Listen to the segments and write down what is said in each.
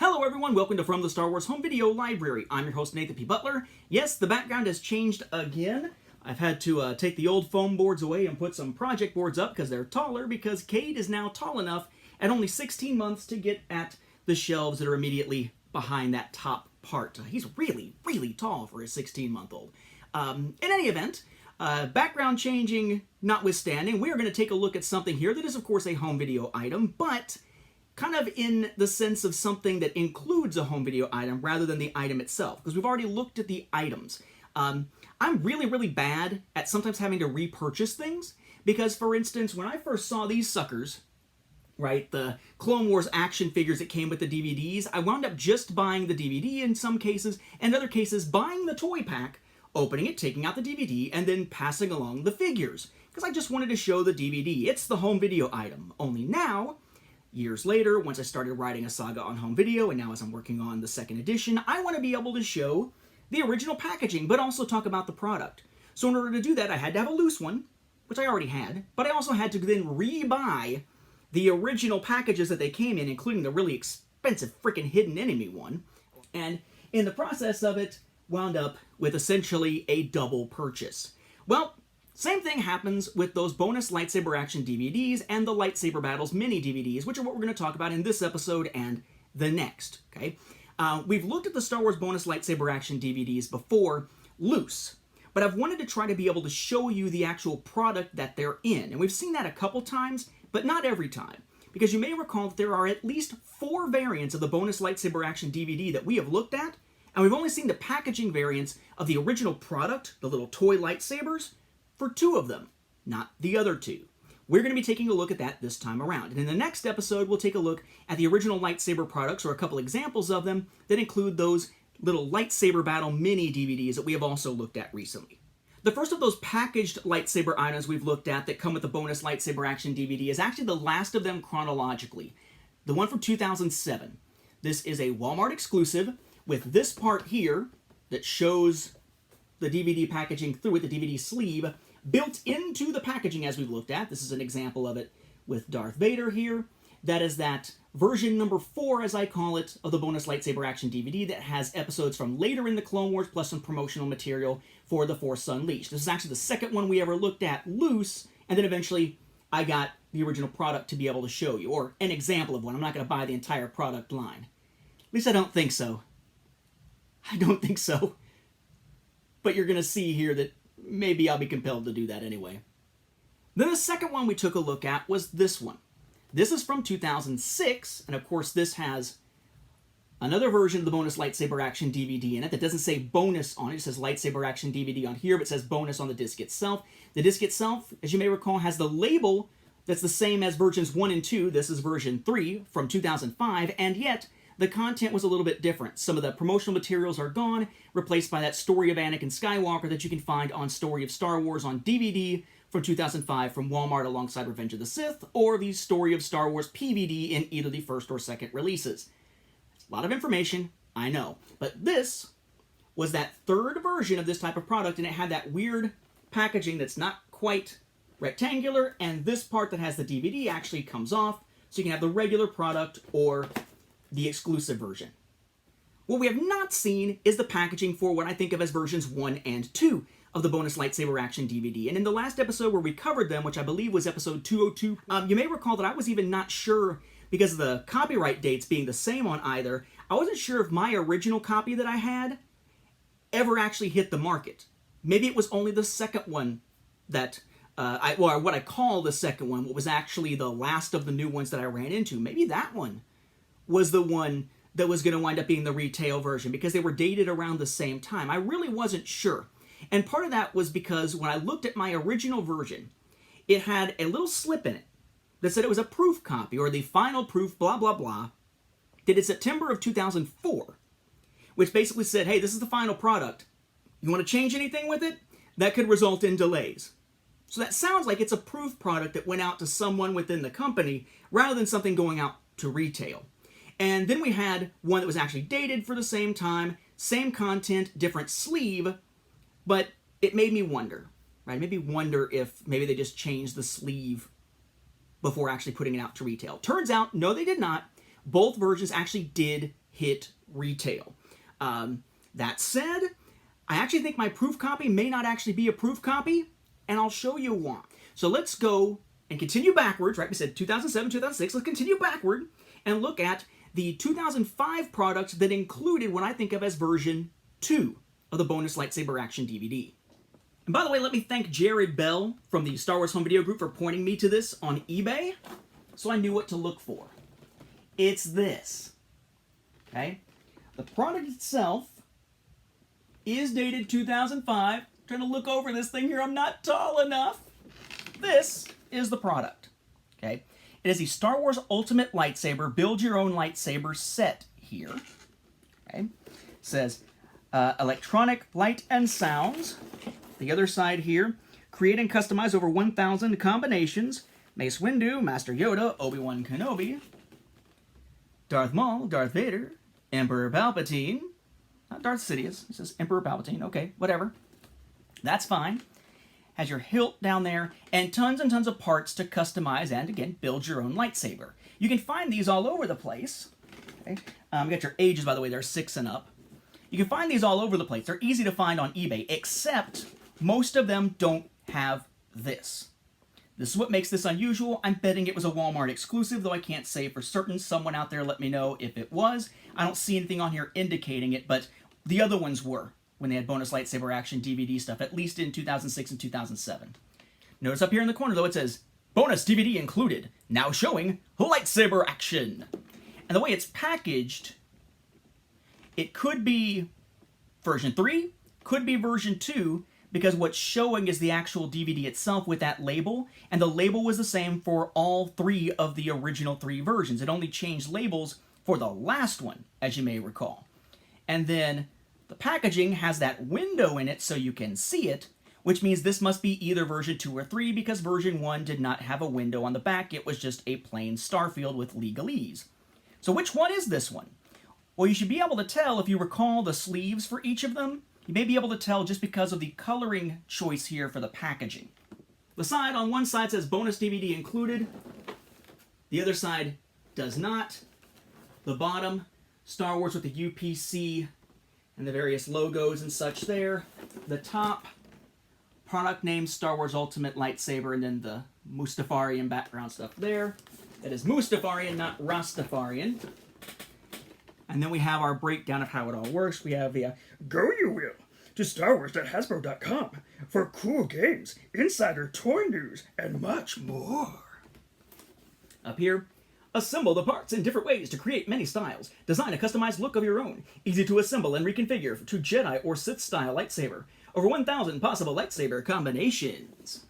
Hello everyone, welcome to From the Star Wars Home Video Library. I'm your host Nathan P. Butler. Yes, the background has changed again. I've had to take the old foam boards away and put some project boards up because they're taller, because Cade is now tall enough at only 16 months to get at the shelves that are immediately behind that top part. He's really, really tall for a 16-month-old. In any event, background changing notwithstanding, we are going to take a look at something here that is of course a home video item, but kind of in the sense of something that includes a home video item rather than the item itself, because we've already looked at the items. I'm really, really bad at sometimes having to repurchase things, because for instance, when I first saw these suckers, right, the Clone Wars action figures that came with the DVDs, I wound up just buying the DVD in some cases, and in other cases buying the toy pack, opening it, taking out the DVD, and then passing along the figures, because I just wanted to show the DVD. It's the home video item. Only now, years later, once I started writing a saga on home video, and now as I'm working on the second edition, I want to be able to show the original packaging, but also talk about the product. So in order to do that, I had to have a loose one, which I already had, but I also had to then re-buy the original packages that they came in, including the really expensive freaking Hidden Enemy one, and in the process of it, wound up with essentially a double purchase. Well, same thing happens with those Bonus Lightsaber Action DVDs and the Lightsaber Battles mini DVDs, which are what we're going to talk about in this episode and the next, okay? We've looked at the Star Wars Bonus Lightsaber Action DVDs before, loose, but I've wanted to try to be able to show you the actual product that they're in, and we've seen that a couple times, but not every time, because you may recall that there are at least 4 variants of the Bonus Lightsaber Action DVD that we have looked at, and we've only seen the packaging variants of the original product, the little toy lightsabers, for 2 of them, not the other 2. We're going to be taking a look at that this time around. And in the next episode, we'll take a look at the original lightsaber products, or a couple examples of them, that include those little lightsaber battle mini DVDs that we have also looked at recently. The first of those packaged lightsaber items we've looked at that come with the Bonus Lightsaber Action DVD is actually the last of them chronologically, the one from 2007. This is a Walmart exclusive with this part here that shows the DVD packaging through it, the DVD sleeve, built into the packaging as we've looked at. This is an example of it with Darth Vader here. That is that version number 4, as I call it, of the Bonus Lightsaber Action DVD that has episodes from later in the Clone Wars plus some promotional material for The Force Unleashed. This is actually the second one we ever looked at loose, and then eventually I got the original product to be able to show you, or an example of one. I'm not going to buy the entire product line. At least I don't think so. I don't think so. But you're going to see here that maybe I'll be compelled to do that anyway. Then the second one we took a look at was this one. This is from 2006, and of course this has another version of the Bonus Lightsaber Action DVD in it that doesn't say bonus on it. It says Lightsaber Action DVD on here, but it says bonus on the disc itself. The disc itself, as you may recall, has the label that's the same as versions 1 and 2. This is version 3 from 2005, and yet the content was a little bit different. Some of the promotional materials are gone, replaced by that Story of Anakin Skywalker that you can find on Story of Star Wars on DVD from 2005 from Walmart alongside Revenge of the Sith, or the Story of Star Wars PVD in either the first or second releases. It's a lot of information, I know. But this was that third version of this type of product, and it had that weird packaging that's not quite rectangular, and this part that has the DVD actually comes off, so you can have the regular product or the exclusive version. What we have not seen is the packaging for what I think of as versions 1 and 2 of the Bonus Lightsaber Action DVD. And in the last episode where we covered them, which I believe was episode 202, you may recall that I was even not sure, because of the copyright dates being the same on either, I wasn't sure if my original copy that I had ever actually hit the market. Maybe it was only the second one that, what I call the second one, what was actually the last of the new ones that I ran into. Maybe that one was the one that was going to wind up being the retail version, because they were dated around the same time. I really wasn't sure. And part of that was because when I looked at my original version, it had a little slip in it that said it was a proof copy, or the final proof, blah, blah, blah, dated September of 2004, which basically said, hey, this is the final product. You want to change anything with it? That could result in delays. So that sounds like it's a proof product that went out to someone within the company rather than something going out to retail. And then we had one that was actually dated for the same time, same content, different sleeve, but it made me wonder, right? It made me wonder if maybe they just changed the sleeve before actually putting it out to retail. Turns out, no, they did not. Both versions actually did hit retail. That said, I actually think my proof copy may not actually be a proof copy, and I'll show you why. So let's go and continue backwards, right? We said 2007, 2006. Let's continue backward and look at the 2005 products that included what I think of as version 2 of the Bonus Lightsaber Action DVD. And by the way, let me thank Jared Bell from the Star Wars Home Video Group for pointing me to this on eBay, so I knew what to look for. It's this, okay? The product itself is dated 2005. I'm trying to look over this thing here. I'm not tall enough. This is the product, okay? It is the Star Wars Ultimate Lightsaber Build Your Own Lightsaber set here, okay? It says electronic light and sounds. The other side here, create and customize over 1,000 combinations. Mace Windu, Master Yoda, Obi-Wan Kenobi, Darth Maul, Darth Vader, Emperor Palpatine, not Darth Sidious, it says Emperor Palpatine, okay, whatever. That's fine. Has your hilt down there, and tons of parts to customize and, again, build your own lightsaber. You can find these all over the place. Okay? You got your ages, by the way, they're 6 and up. You can find these all over the place. They're easy to find on eBay, except most of them don't have this. This is what makes this unusual. I'm betting it was a Walmart exclusive, though I can't say for certain. Someone out there let me know if it was. I don't see anything on here indicating it, but the other ones were when they had Bonus Lightsaber Action DVD stuff, at least in 2006 and 2007. Notice up here in the corner, though, it says, Bonus DVD included, now showing Lightsaber Action. And the way it's packaged, it could be version 3, could be version 2, because what's showing is the actual DVD itself with that label, and the label was the same for all 3 of the original 3 versions. It only changed labels for the last one, as you may recall. And then the packaging has that window in it so you can see it, which means this must be either version 2 or 3, because version 1 did not have a window on the back. It was just a plain starfield with legalese. So which one is this one? Well, you should be able to tell if you recall the sleeves for each of them. You may be able to tell just because of the coloring choice here for the packaging. The side on one side says bonus DVD included. The other side does not. The bottom, Star Wars with the UPC and the various logos and such there. The top, product name Star Wars Ultimate Lightsaber, and then the Mustafarian background stuff there. That is Mustafarian, not Rastafarian. And then we have our breakdown of how it all works. We have the Go you will to StarWars.Hasbro.com for cool games, insider toy news, and much more. Up here, assemble the parts in different ways to create many styles. Design a customized look of your own. Easy to assemble and reconfigure to Jedi or Sith style lightsaber. Over 1,000 possible lightsaber combinations.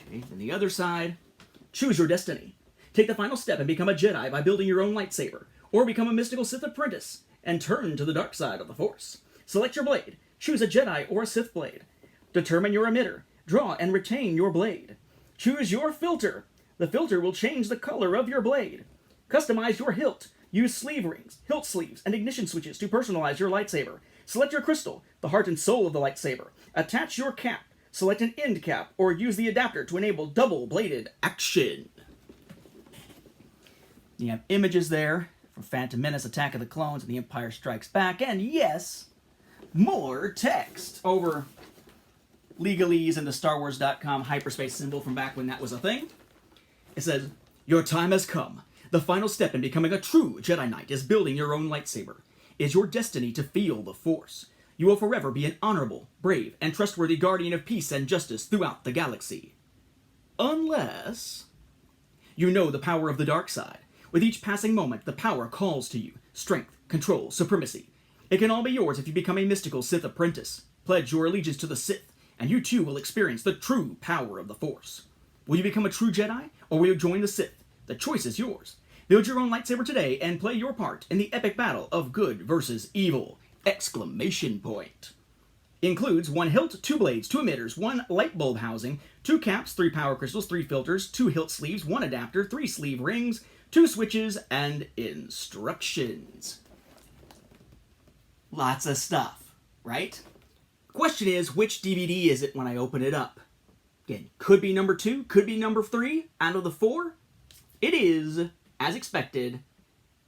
Okay, and the other side, choose your destiny. Take the final step and become a Jedi by building your own lightsaber, or become a mystical Sith apprentice and turn to the dark side of the Force. Select your blade. Choose a Jedi or a Sith blade. Determine your emitter. Draw and retain your blade. Choose your filter. The filter will change the color of your blade. Customize your hilt. Use sleeve rings, hilt sleeves, and ignition switches to personalize your lightsaber. Select your crystal, the heart and soul of the lightsaber. Attach your cap. Select an end cap, or use the adapter to enable double-bladed action. You have images there from Phantom Menace, Attack of the Clones, and The Empire Strikes Back, and yes, more text over legalese and the StarWars.com hyperspace symbol from back when that was a thing. It says, your time has come. The final step in becoming a true Jedi Knight is building your own lightsaber. It is your destiny to feel the Force. You will forever be an honorable, brave, and trustworthy guardian of peace and justice throughout the galaxy. Unless you know the power of the dark side. With each passing moment, the power calls to you. Strength, control, supremacy. It can all be yours if you become a mystical Sith apprentice. Pledge your allegiance to the Sith, and you too will experience the true power of the Force. Will you become a true Jedi, or will you join the Sith? The choice is yours. Build your own lightsaber today and play your part in the epic battle of good versus evil! Exclamation point. Includes 1 hilt, 2 blades, 2 emitters, 1 light bulb housing, 2 caps, 3 power crystals, 3 filters, 2 hilt sleeves, 1 adapter, 3 sleeve rings, 2 switches, and instructions. Lots of stuff, right? Question is, which DVD is it when I open it up? Again, could be number 2, could be number 3 out of the 4. It is, as expected,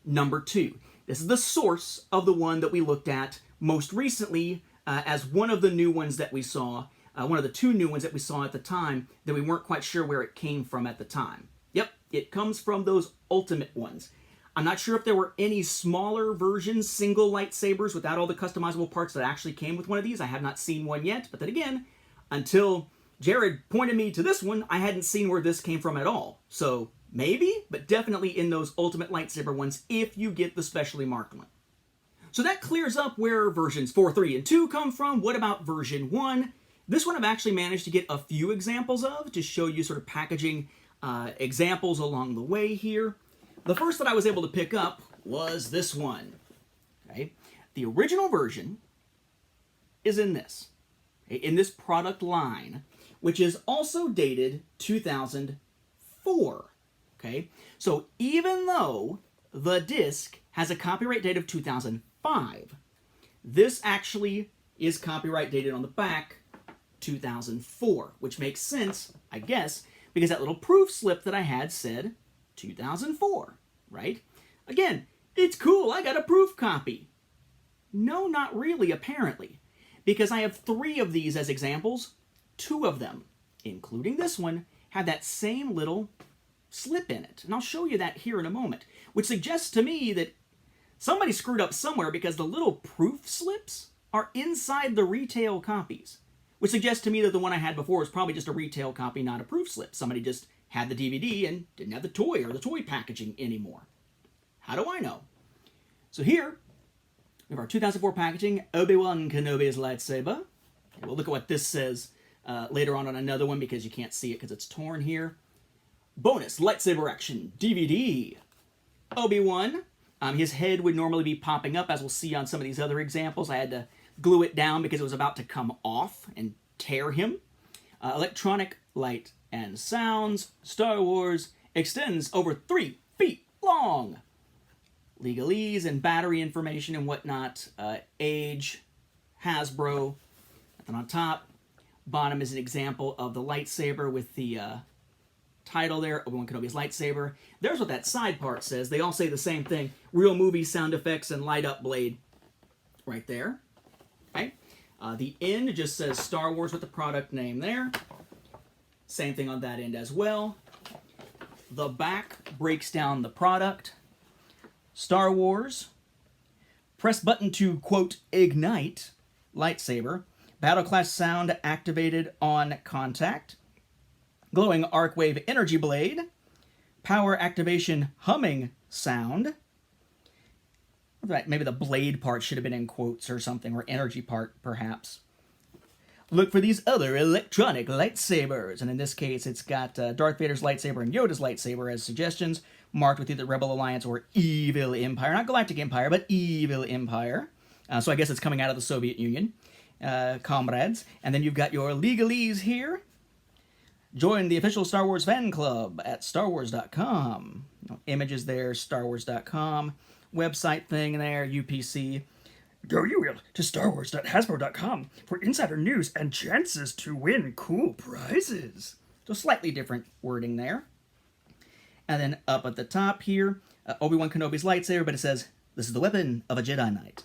number 2. This is the source of the one that we looked at most recently as one of the new ones that we saw, one of the 2 new ones that we saw at the time that we weren't quite sure where it came from at the time. Yep, it comes from those Ultimate ones. I'm not sure if there were any smaller versions, single lightsabers without all the customizable parts that actually came with one of these. I have not seen one yet, but then again, until Jared pointed me to this one, I hadn't seen where this came from at all. So maybe, but definitely in those Ultimate lightsaber ones if you get the specially marked one. So that clears up where versions 4, 3, and 2 come from. What about version 1? This one I've actually managed to get a few examples of to show you sort of packaging examples along the way here. The first that I was able to pick up was this one. Okay? The original version is in this product line, which is also dated 2004. Okay? So even though the disc has a copyright date of 2005, this actually is copyright dated on the back 2004, which makes sense, I guess, because that little proof slip that I had said 2004, right? Again, it's cool, I got a proof copy. No, not really, apparently, because I have 3 of these as examples. 2 of them, including this one, have that same little slip in it. And I'll show you that here in a moment, which suggests to me that somebody screwed up somewhere because the little proof slips are inside the retail copies, which suggests to me that the one I had before was probably just a retail copy, not a proof slip. Somebody just had the DVD and didn't have the toy or the toy packaging anymore. How do I know? So here, we have our 2004 packaging, Obi-Wan Kenobi's lightsaber. We'll look at what this says later on another one because you can't see it because it's torn here. Bonus Lightsaber Action DVD. Obi-Wan. His head would normally be popping up, as we'll see on some of these other examples. I had to glue it down because it was about to come off and tear him. Electronic light and sounds. Star Wars extends over 3 feet long. Legalese and battery information and whatnot. Age. Hasbro. Nothing on top. Bottom is an example of the lightsaber with the title there, Obi-Wan Kenobi's lightsaber. There's what that side part says. They all say the same thing. Real movie sound effects and light up blade. Right there. Okay. The end just says Star Wars with the product name there. Same thing on that end as well. The back breaks down the product. Star Wars. Press button to, quote, ignite lightsaber. Battle class sound activated on contact. Glowing arc wave energy blade. Power activation humming sound. Maybe the blade part should have been in quotes or something, or energy part, perhaps. Look for these other electronic lightsabers. And in this case, it's got Darth Vader's lightsaber and Yoda's lightsaber as suggestions, marked with either Rebel Alliance or Evil Empire. Not Galactic Empire, but Evil Empire. So I guess it's coming out of the Soviet Union. Comrades. And then you've got your legalese here. Join the official Star Wars fan club at starwars.com. Images there, starwars.com. Website thing there, UPC. Go you will to starwars.hasbro.com for insider news and chances to win cool prizes. So slightly different wording there. And then up at the top here, Obi-Wan Kenobi's lightsaber, but it says, this is the weapon of a Jedi Knight.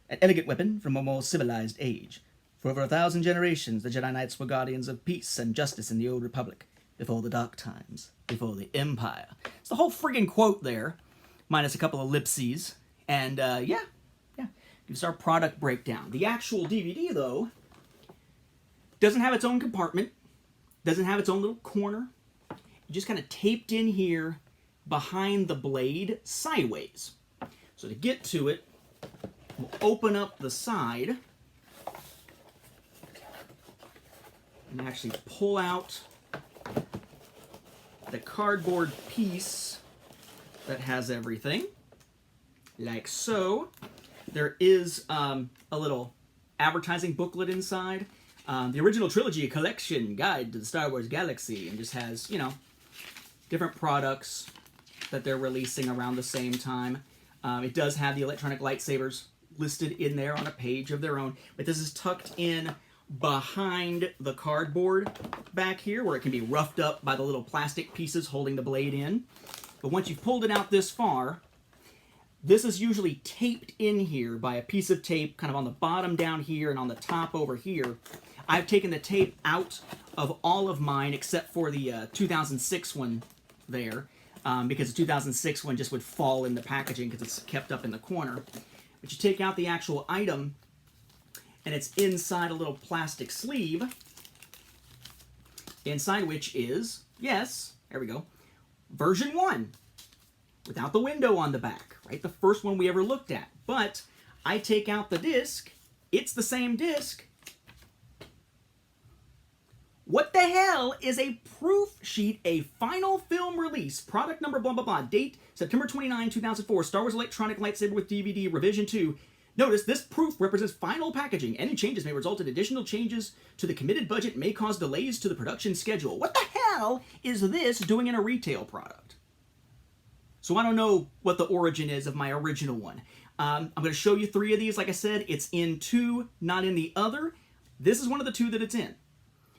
An elegant weapon from a more civilized age. For over 1,000 generations, the Jedi Knights were guardians of peace and justice in the Old Republic, before the Dark Times, before the Empire. It's the whole friggin' quote there, minus a couple of ellipses. And, yeah, gives our product breakdown. The actual DVD, though, doesn't have its own compartment, doesn't have its own little corner. It just kind of taped in here behind the blade sideways. So to get to it, we'll open up the side and actually pull out the cardboard piece that has everything, like so. There is a little advertising booklet inside. The original trilogy collection guide to the Star Wars galaxy, and just has, you know, different products that they're releasing around the same time. It does have the electronic lightsabers listed in there on a page of their own, but this is tucked in behind the cardboard back here, where it can be roughed up by the little plastic pieces holding the blade in. But once you've pulled it out this far, This is usually taped in here by a piece of tape kind of on the bottom down here and on the top over here. I've taken the tape out of all of mine except for the 2006 one there, because the 2006 one just would fall in the packaging because it's kept up in the corner. But you take out the actual item, and it's inside a little plastic sleeve, inside which is, yes, there we go, version 1, without the window on the back, right? The first one we ever looked at. But I take out the disc, it's the same disc. What the hell is a proof sheet, a final film release, product number blah blah blah, date September 29, 2004, Star Wars Electronic Lightsaber with DVD, revision 2. Notice, this proof represents final packaging. Any changes may result in additional changes to the committed budget, may cause delays to the production schedule. What the hell is this doing in a retail product? So I don't know what the origin is of my original one. I'm going to show you 3 of these. Like I said, it's in 2, not in the other. This is one of the 2 that it's in.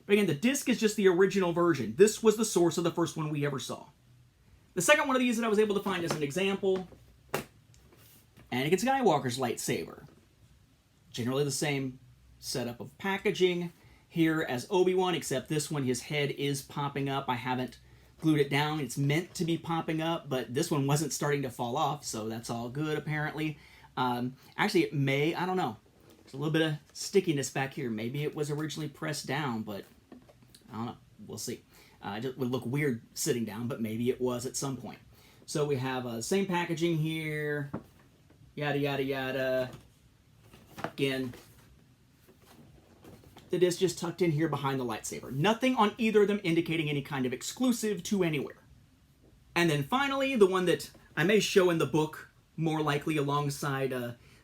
But again, the disc is just the original version. This was the source of the first one we ever saw. The second one of these that I was able to find as an example, Anakin Skywalker's lightsaber. Generally the same setup of packaging here as Obi-Wan, except this one, his head is popping up. I haven't glued it down. It's meant to be popping up, but this one wasn't starting to fall off, so that's all good, apparently. Actually, it may, I don't know. There's a little bit of stickiness back here. Maybe it was originally pressed down, but I don't know. We'll see. It would look weird sitting down, but maybe it was at some point. So we have same packaging here. Yada, yada, yada. Again, the disc just tucked in here behind the lightsaber. Nothing on either of them indicating any kind of exclusive to anywhere. And then finally, the one that I may show in the book more likely alongside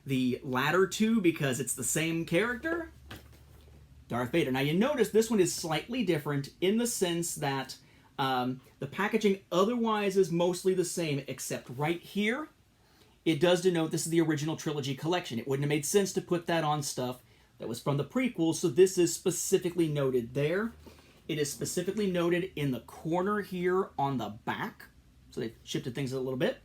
the latter 2 because it's the same character, Darth Vader. Now you notice this one is slightly different in the sense that the packaging otherwise is mostly the same, except right here, it does denote this is the original trilogy collection. It wouldn't have made sense to put that on stuff that was from the prequels, so this is specifically noted there. It is specifically noted in the corner here on the back, so they've shifted things a little bit.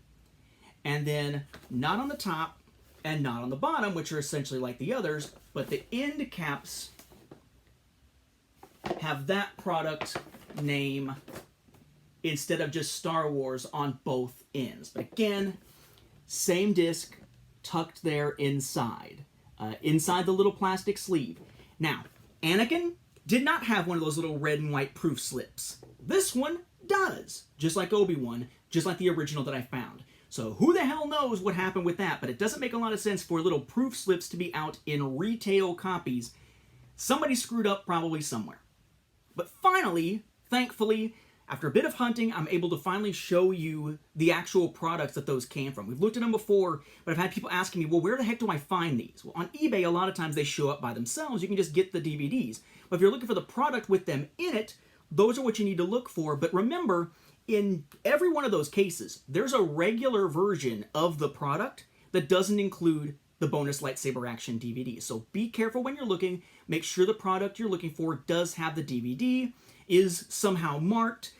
And then not on the top and not on the bottom, which are essentially like the others, but the end caps have that product name instead of just Star Wars on both ends. But again, same disc tucked there inside, inside the little plastic sleeve. Now, Anakin did not have one of those little red and white proof slips. This one does, just like Obi-Wan, just like the original that I found. So who the hell knows what happened with that, but it doesn't make a lot of sense for little proof slips to be out in retail copies. Somebody screwed up probably somewhere. But finally, thankfully, after a bit of hunting, I'm able to finally show you the actual products that those came from. We've looked at them before, but I've had people asking me, well, where the heck do I find these? Well, on eBay, a lot of times they show up by themselves. You can just get the DVDs. But if you're looking for the product with them in it, those are what you need to look for. But remember, in every one of those cases, there's a regular version of the product that doesn't include the Bonus Lightsaber Action DVDs. So be careful when you're looking. Make sure the product you're looking for does have the DVD, is somehow marked.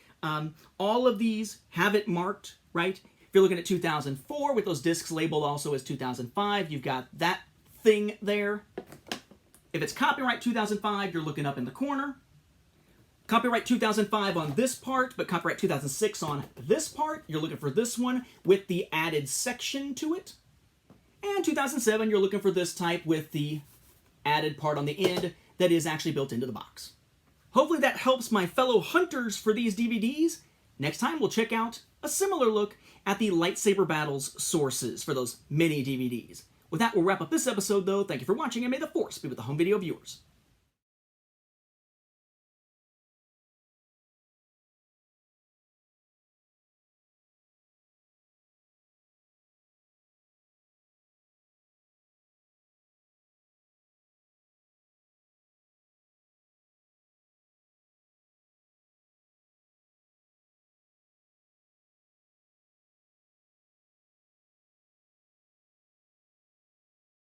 All of these have it marked, right? If you're looking at 2004 with those discs labeled also as 2005, you've got that thing there. If it's copyright 2005, you're looking up in the corner. Copyright 2005 on this part, but copyright 2006 on this part. You're looking for this one with the added section to it. And 2007, you're looking for this type with the added part on the end that is actually built into the box. Hopefully that helps my fellow hunters for these DVDs. Next time, we'll check out a similar look at the lightsaber battles sources for those mini DVDs. With that, we'll wrap up this episode, though. Thank you for watching, and may the Force be with the home video viewers.